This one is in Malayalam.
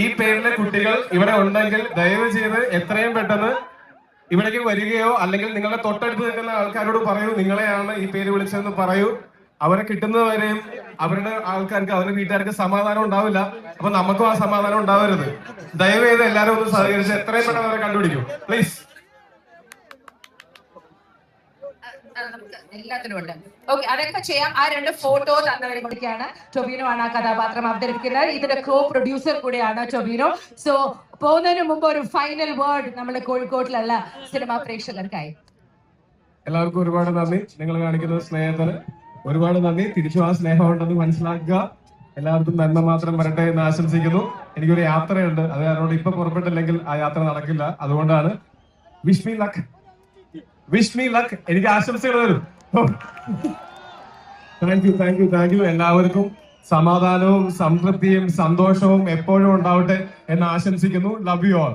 ഈ പേരിലെ കുട്ടികൾ ഇവിടെ ഉണ്ടെങ്കിൽ ദയവ് ചെയ്ത് എത്രയും പെട്ടെന്ന് ഇവിടേക്ക് വരികയോ അല്ലെങ്കിൽ നിങ്ങളുടെ തൊട്ടടുത്ത് നിൽക്കുന്ന ആൾക്കാരോട് പറയൂ നിങ്ങളെയാണ് ഈ പേര് വിളിച്ചതെന്ന് പറയൂ. അവരെ കിട്ടുന്നവരെയും അവരുടെ ആൾക്കാർക്ക് അവരുടെ വീട്ടുകാർക്ക് സമാധാനം ഉണ്ടാവില്ല. അപ്പൊ നമുക്കും ആ സമാധാനം ഉണ്ടാവരുത്. ദയവ് ചെയ്ത് എല്ലാവരും ഒന്ന് സഹകരിച്ച് എത്രയും പെട്ടെന്ന് അവരെ കണ്ടുപിടിക്കും പ്ലീസ്. എല്ലാത്തിലും ഉണ്ട്. ഓക്കെ, അതൊക്കെ ചെയ്യാം. ആ 2 ഫോട്ടോ തന്നവരെ കൂടിയാണ്. ടൊബിനോ ആണ് ആ കഥാപാത്രം അവതരിപ്പിക്കുന്നത്. ഇതിന്റെ കോ പ്രൊഡ്യൂസർ കൂടിയാണ് ടൊബിനോ. സോ പോകുന്നതിന് മുമ്പ് ഒരു ഫൈനൽ വേർഡ് നമ്മുടെ കോഴിക്കോട്ടിലുള്ള സിനിമാ പ്രേക്ഷകർക്കായി. എല്ലാവർക്കും ഒരുപാട് നന്ദി. നിങ്ങൾ കാണിക്കുന്ന സ്നേഹത്തിന് ഒരുപാട് നന്ദി. തിരിച്ചു ആ സ്നേഹം ഉണ്ടെന്ന് മനസ്സിലാക്കുക. എല്ലാവർക്കും നന്മ മാത്രം വരട്ടെ എന്ന് ആശംസിക്കുന്നു. എനിക്കൊരു യാത്രയുണ്ട്, അത് കാരണം ഇപ്പൊ പുറപ്പെട്ടില്ലെങ്കിൽ ആ യാത്ര നടക്കില്ല. അതുകൊണ്ടാണ് wish me luck, wish me luck. എനിക്ക് ആശംസകൾ തരും. Thank you, thank you, thank you. എല്ലാവർക്കും സമാധാനവും സംതൃപ്തിയും സന്തോഷവും എപ്പോഴും ഉണ്ടാവട്ടെ എന്ന് ആശംസിക്കുന്നു. Love you all.